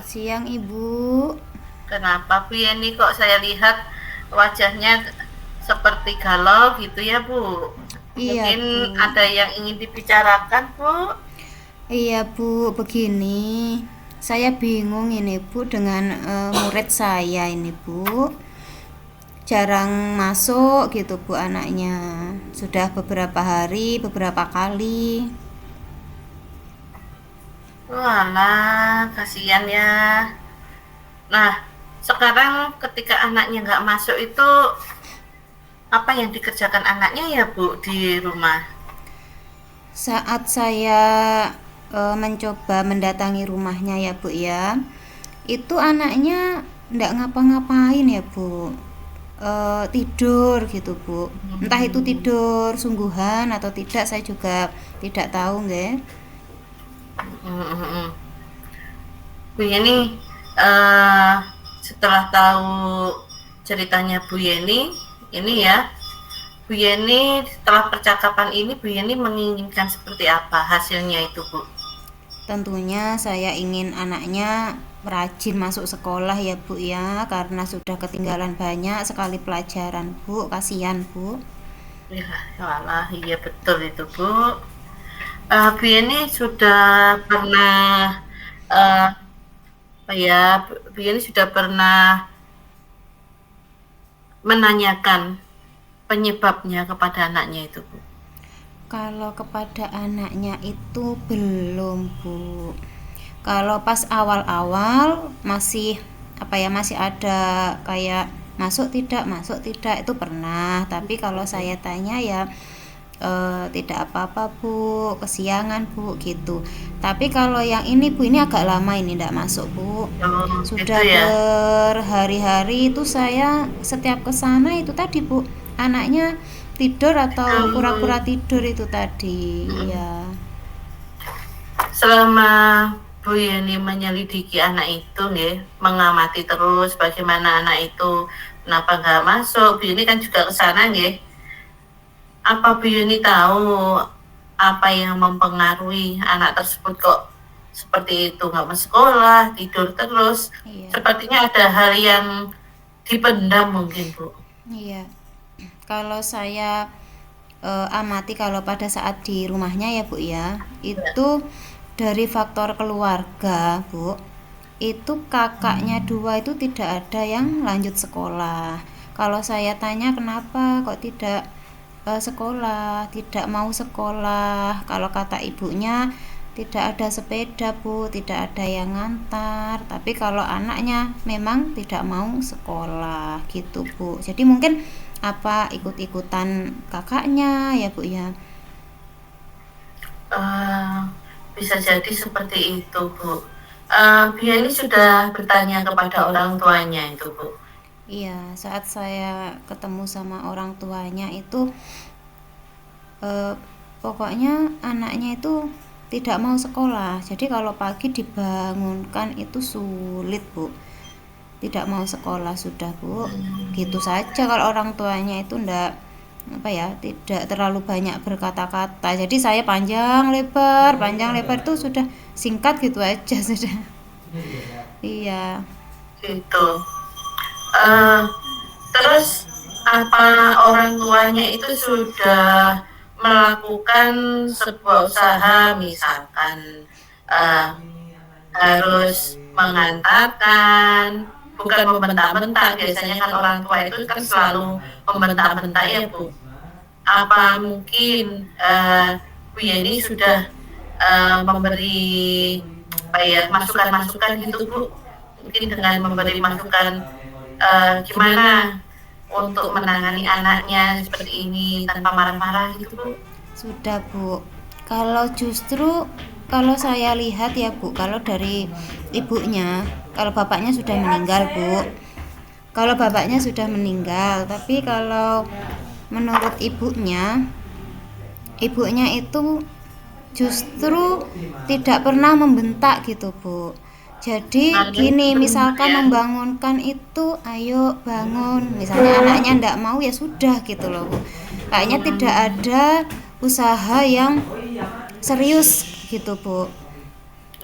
siang, Ibu. Kenapa Bu Yeni kok saya lihat wajahnya seperti galau gitu ya Bu? Iya, Mungkin Bu. ada yang ingin dibicarakan Bu? Iya, Bu. Begini, saya bingung ini, Bu, dengan murid saya ini, Bu. Jarang masuk gitu, Bu, anaknya. Sudah beberapa hari, beberapa kali. Walah, kasihan ya. Nah, sekarang ketika anaknya nggak masuk itu apa yang dikerjakan anaknya ya Bu di rumah? Saat saya mencoba mendatangi rumahnya ya, Bu ya, itu anaknya ndak ngapa-ngapain ya, Bu. Tidur gitu, Bu. Entah itu Hmm, tidur sungguhan atau tidak, saya juga tidak tahu nggih. hmm, hmm, hmm. Bu Yeni, eh, setelah tahu ceritanya Bu Yeni, ini ya, Bu Yeni setelah percakapan ini Bu Yeni menginginkan seperti apa hasilnya itu Bu? Tentunya saya ingin anaknya rajin masuk sekolah ya, Bu ya, karena sudah ketinggalan banyak sekali pelajaran, Bu. Kasihan, Bu. Ya, walah, iya betul itu Bu. Bu Yeni sudah pernah uh, apa ya? Bu Yeni sudah pernah menanyakan penyebabnya kepada anaknya itu Bu. Kalau kepada anaknya itu belum, Bu. Kalau pas awal-awal masih apa ya, masih ada kayak masuk tidak itu pernah, tapi kalau saya tanya ya tidak apa-apa, Bu, kesiangan, Bu, gitu. Tapi kalau yang ini, Bu, ini agak lama ini tidak masuk, Bu. Oh, itu Sudah ya. berhari-hari itu saya setiap ke sana itu tadi, Bu, anaknya tidur atau pura-pura Um, tidur itu tadi. Iya. Selama Bu Yeni menyelidiki anak itu nih, mengamati terus bagaimana anak itu kenapa nggak masuk. Bu Yeni kan juga ke sana nih. Apa Bu Yeni tahu apa yang mempengaruhi anak tersebut kok seperti itu nggak mau sekolah, tidur terus. Iya. Sepertinya ada hal yang dipendam mungkin Bu. Iya. Kalau saya amati kalau pada saat di rumahnya ya, Bu ya, itu dari faktor keluarga, Bu. Itu kakaknya dua itu tidak ada yang lanjut sekolah. Kalau saya tanya kenapa kok tidak sekolah, tidak mau sekolah. Kalau kata ibunya tidak ada sepeda, Bu, tidak ada yang ngantar. Tapi kalau anaknya memang tidak mau sekolah gitu, Bu. Jadi mungkin apa ikut-ikutan kakaknya ya, Bu ya. Uh, Bisa jadi seperti itu Bu. Bu Yeni sudah bertanya kepada orang tuanya itu Bu. Iya, saat saya ketemu sama orang tuanya itu eh, pokoknya anaknya itu tidak mau sekolah. Jadi kalau pagi dibangunkan itu sulit, Bu. Tidak mau sekolah sudah, Bu. Gitu saja kalau orang tuanya itu ndak apa ya, tidak terlalu banyak berkata-kata. Jadi saya panjang lebar itu sudah singkat gitu aja sudah. Iya. Gitu. Uh, Terus apa orang tuanya itu sudah melakukan sebuah usaha misalkan uh, harus mengantarkan bukan membentak-bentak biasanya kan orang tua itu kan selalu membentak-bentak ya Bu. Apa mungkin Bu Yeni sudah memberi apa ya masukan-masukan gitu Bu, mungkin dengan memberi masukan gimana untuk menangani anaknya seperti ini tanpa marah-marah gitu Bu. Sudah, Bu. Kalau justru kalau saya lihat ya, Bu, kalau dari ibunya, kalau bapaknya sudah meninggal, Bu. Kalau bapaknya sudah meninggal, tapi kalau menurut ibunya itu justru tidak pernah membentak gitu, Bu. Jadi Nah, gini, misalkan ya. membangunkan itu ayo bangun, misalnya anaknya ndak mau ya sudah gitu loh, Bu. Kayaknya tidak ada usaha yang serius gitu, Bu.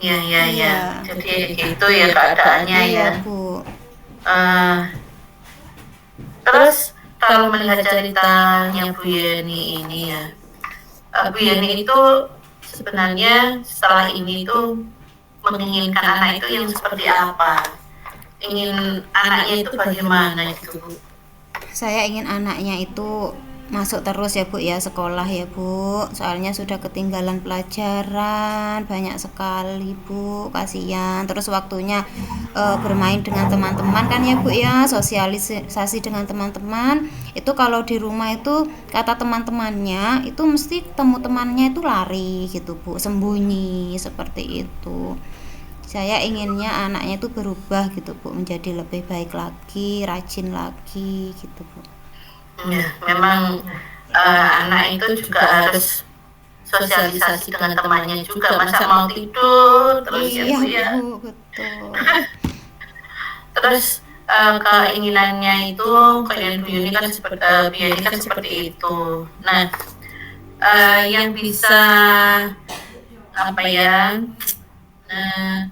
Iya, iya, iya. Iya, Jadi betul. gitu ya keadaannya Iya, ya. Bu. Eh, Terus kalau melihat ceritanya Bu Yeni ini ya, Bu Yeni itu sebenarnya setelah ini itu menginginkan anak itu yang seperti apa? Ingin anaknya itu bagaimana gitu Bu? Saya ingin anaknya itu masuk terus ya Bu ya, sekolah ya Bu. Soalnya sudah ketinggalan pelajaran banyak sekali Bu, kasihan. Terus waktunya bermain dengan teman-teman kan ya Bu ya, sosialisasi dengan teman-teman. Itu kalau di rumah itu kata teman-temannya itu mesti temu temannya itu lari gitu Bu, sembunyi seperti itu. Saya inginnya anaknya itu berubah gitu Bu, menjadi lebih baik lagi, rajin lagi gitu Bu. Ya, memang anak itu juga harus sosialisasi dengan temannya juga. Masa mau tidur terus ya Iya Bu ya. Bu, betul. Terus keinginannya itu keinginan Bu Yuni kan seperti Bu Yuni kan seperti itu. Nah, yang bisa apa ya? Nah,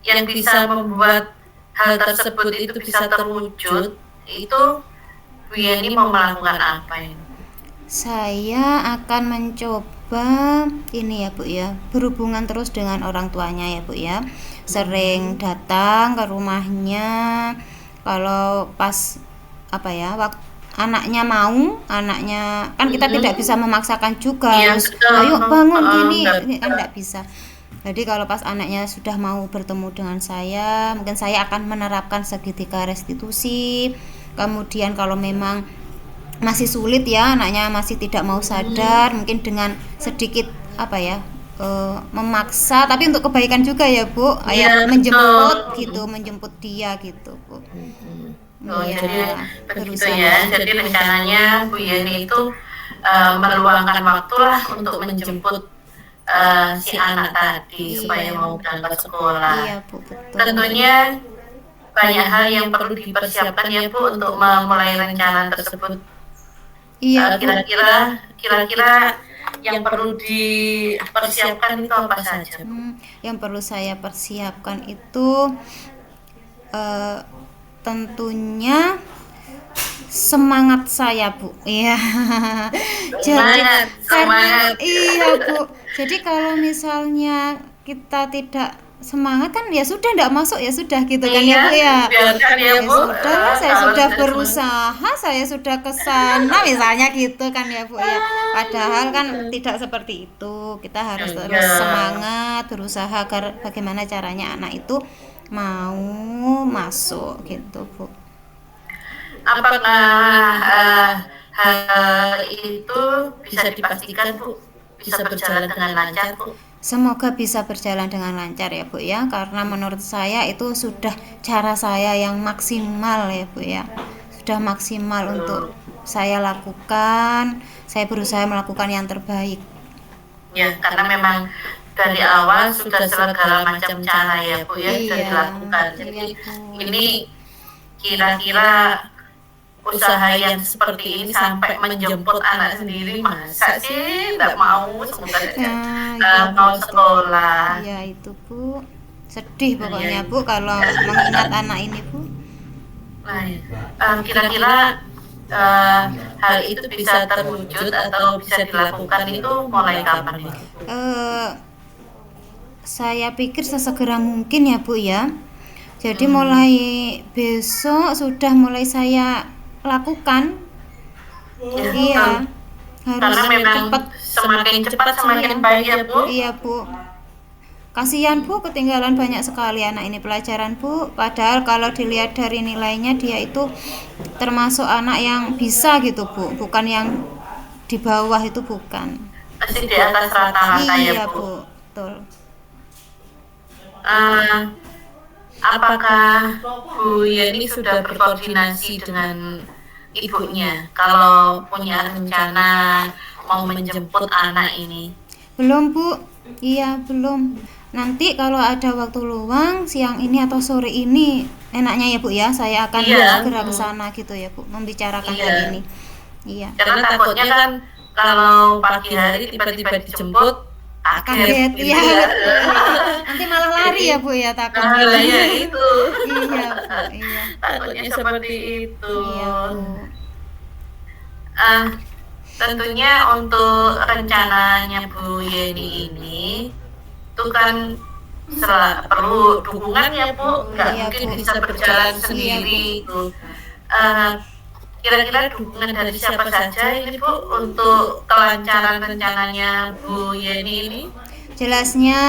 yang bisa membuat hal tersebut itu bisa terwujud itu Bu Yeni mau melakukan apa ini? Saya akan mencoba ini ya Bu ya, berhubungan terus dengan orang tuanya ya Bu ya. Sering datang ke rumahnya. Kalau pas apa ya, waktu anaknya kan kita tidak bisa memaksakan juga Iya, harus betul. ayo bangun gini, Nggak ini kan bisa. tidak bisa. Jadi kalau pas anaknya sudah mau bertemu dengan saya, mungkin saya akan menerapkan segitiga restitusi. Kemudian kalau memang masih sulit ya, anaknya masih tidak mau sadar, mungkin dengan sedikit apa ya, memaksa tapi untuk kebaikan juga ya Bu, ayo Iya, menjemput betul. gitu, menjemput dia gitu Bu. Oh, Iya, jadi begitu berusaha. ya. Jadi rencananya Bu Yeni itu meluangkan waktu lah untuk menjemput si anak tadi supaya Iya. mau berangkat sekolah. Iya Bu, betul. Tentunya banyak hal yang perlu dipersiapkan ya Bu untuk memulai rencana tersebut. Iya Bu. Kira-kira yang perlu dipersiapkan itu apa saja? Yang perlu saya persiapkan itu eh, tentunya semangat saya Bu. Iya. Jadi Semangat. iya Bu. Jadi kalau misalnya kita tidak semangat kan ya sudah tidak masuk ya sudah gitu kan ya Bu ya. Biarkan ya Bu. Sudah lah, saya Kalau sudah tidak berusaha, saya sudah ke sana misalnya gitu kan ya Bu ya. Padahal kan tidak seperti itu. Kita harus terus Iya. semangat, berusaha agar bagaimana caranya anak itu mau masuk gitu Bu. Apakah hal itu bisa dipastikan Bu bisa berjalan dengan lancar Bu? Semoga bisa berjalan dengan lancar ya Bu ya, karena menurut saya itu sudah cara saya yang maksimal ya Bu ya. Sudah maksimal untuk saya lakukan, saya berusaha melakukan yang terbaik. Ya, karena memang dari awal sudah segala macam cara ya Bu ya sudah Iya, dilakukan. iya Jadi Bu. ini kira-kira usaha yang seperti ini sampai menjemput anak sendiri masa sih tidak mau sebenarnya Iya mau Bu. sekolah. Iya itu Bu. Sedih pokoknya Bu kalau mengingat anak ini Bu. Nah, kira-kira hal itu bisa terwujud atau bisa dilakukan itu mulai kapan ya? Eh, saya pikir sesegera mungkin ya Bu ya. Jadi mulai besok sudah mulai saya lakukan. Ya, Iya, karena harus memang cepat. semakin cepat semakin baik ya Bu. Iya Bu. Kasihan Bu, ketinggalan banyak sekali anak ini pelajaran Bu. Padahal kalau dilihat dari nilainya dia itu termasuk anak yang bisa gitu Bu, bukan yang di bawah itu bukan. Masih di atas rata-rata ya Iya Bu. Bu, betul. Apakah Bu Yeni sudah berkoordinasi dengan ibunya kalau punya rencana mau menjemput anak ini? Belum Bu, iya belum. Nanti kalau ada waktu luang siang ini atau sore ini enaknya ya Bu ya, saya akan Iya. segera ke sana gitu ya Bu, membicarakan Iya. hal ini. Iya. Karena takutnya kan kalau pagi hari tiba-tiba dijemput kaget gitu iya ya. betul iya nanti malah lari ya Bu ya Nah, takutnya lah ya itu. iya Bu iya Takutnya seperti itu. iya Bu Ah, tentunya untuk rencananya Bu Yeni ini itu kan perlu dukungan ya Bu, nggak iya mungkin Bu bisa berjalan iya Bu sendiri itu. Eh, Kira-kira dukungan dari siapa saja ini Bu untuk kelancaran rencananya Bu Yeni ini? jelasnya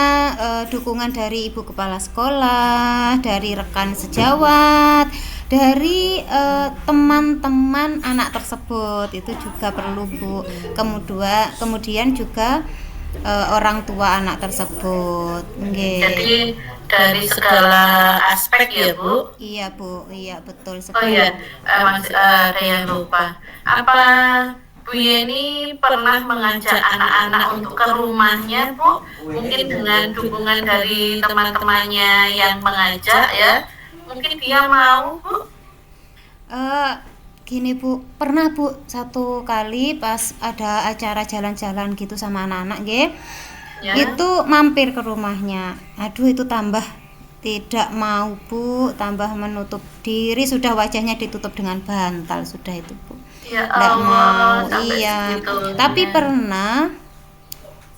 dukungan dari ibu kepala sekolah, dari rekan sejawat, dari teman-teman anak tersebut itu juga perlu Bu. Kemudian juga orang tua anak tersebut. Jadi Nggih. dari segala aspek ya Bu. Iya Bu, iya betul Oh iya, sekali. ada yang lupa. Apa Bu Yeni pernah mengajak anak-anak untuk ke rumahnya Bu? Mungkin dengan dukungan dari teman-temannya yang mengajak ya. Mungkin dia mau Bu. Eh, Gini Bu, pernah Bu satu kali pas ada acara jalan-jalan gitu sama anak-anak, nggih. Ya. Itu mampir ke rumahnya. Aduh itu tambah tidak mau Bu, tambah menutup diri, sudah wajahnya ditutup dengan bantal sudah itu Bu. Ya Tidak Allah, mau, sampai iya. segitunya. Tapi pernah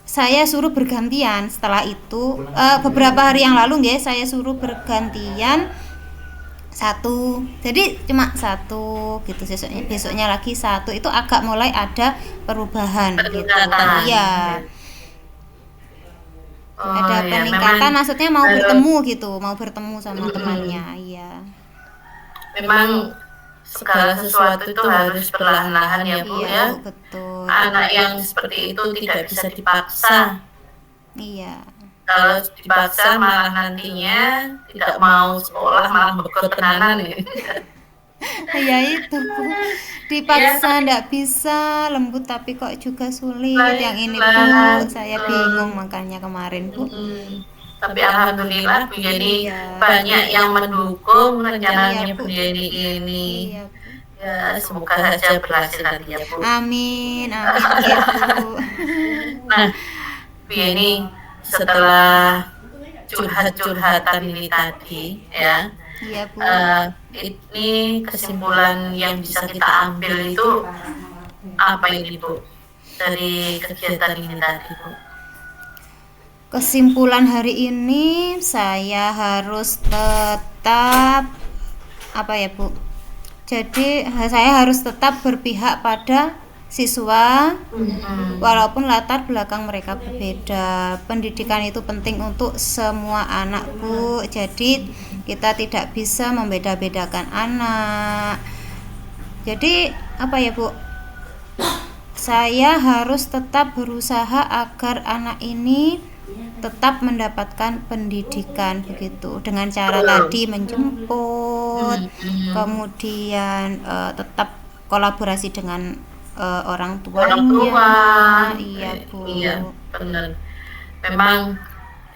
saya suruh bergantian setelah itu beberapa hari yang lalu nggih saya suruh bergantian satu jadi cuma satu gitu besoknya lagi satu itu agak mulai ada perubahan gitu Peningkatan. iya Oh, ada ya, peningkatan memang maksudnya mau bertemu gitu mau bertemu sama temannya iya memang segala sesuatu itu harus perlahan-lahan ya Bu iya ya. Bu betul Anak yang seperti itu tidak bisa dipaksa. iya Kalau dipaksa malah nantinya tidak mau sekolah, malah begot tenanan ya. ya itu Bu dipaksa ndak bisa lembut tapi kok juga sulit yang ini Bu saya bingung makanya kemarin Bu Tapi alhamdulillah Bu Yeni Iya. banyak yang mendukung rencananya Bu Yeni ini. iya Bu Ya, semoga saja berhasil nanti ya Bu. amin amin ya Bu Nah, Bu Yeni setelah curhat-curhatan ini tadi ya, iya Bu ini kesimpulan yang bisa kita ambil itu apa ini Bu dari kegiatan ini tadi Bu? kesimpulan hari ini saya harus tetap apa ya Bu jadi saya harus tetap berpihak pada siswa walaupun latar belakang mereka berbeda pendidikan itu penting untuk semua anak Bu jadi kita tidak bisa membeda-bedakan anak jadi apa ya Bu saya harus tetap berusaha agar anak ini tetap mendapatkan pendidikan begitu dengan cara tadi menjemput kemudian tetap kolaborasi dengan orang tuanya Orang tua. iya Bu Iya, benar. Memang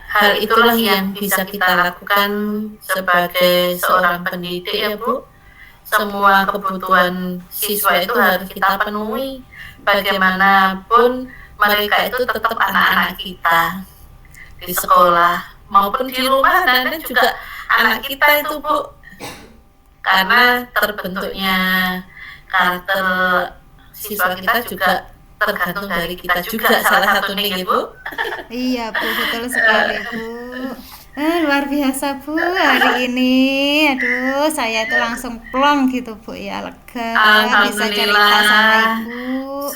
hal itulah yang bisa kita lakukan sebagai seorang pendidik ya Bu. Semua kebutuhan siswa itu harus kita penuhi. Bagaimanapun mereka itu tetap anak-anak kita di sekolah maupun di rumah dan juga anak kita itu Bu. Karena terbentuknya karakter siswa kita juga tergantung dari kita juga salah satunya ya Bu. iya Bu betul sekali Bu luar biasa Bu hari ini aduh saya itu langsung plong gitu Bu ya lega bisa cerita sama Ibu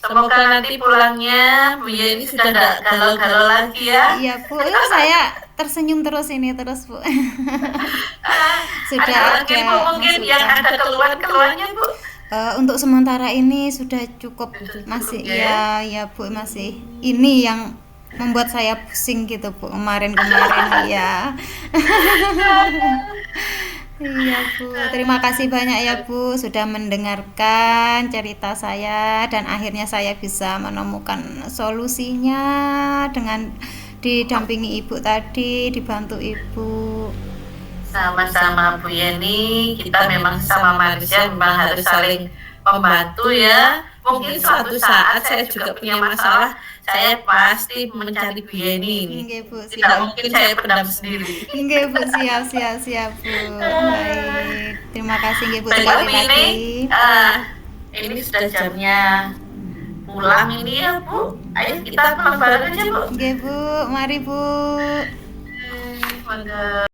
Semoga nanti pulangnya Bu Yeni sudah tidak galau-galau lagi ya. iya Bu saya tersenyum terus ini terus Bu sudah ada Bu mungkin yang ada keluhan-keluhannya Bu. Untuk sementara ini sudah cukup masih ya? ya Bu masih ini yang membuat saya pusing gitu Bu kemarin ya iya Bu terima kasih banyak ya Bu sudah mendengarkan cerita saya dan akhirnya saya bisa menemukan solusinya dengan didampingi Ibu tadi dibantu Ibu Sama-sama Bu Yeni, kita memang sama manusia memang harus saling membantu ya. Mungkin suatu saat saya juga punya masalah, saya pasti mencari Bu Yeni ini. Nggih, Bu, Tidak siap. mungkin saya pendam sendiri. Nggih, Bu, siap, siap, siap, Bu. Baik. Terima kasih nggih, Bu, Baik, sekali Bu lagi. ini sudah jamnya pulang ini ya Bu. Ayo kita pulang bareng aja Bu. Nggih, Bu. Mari, Bu. Mangga.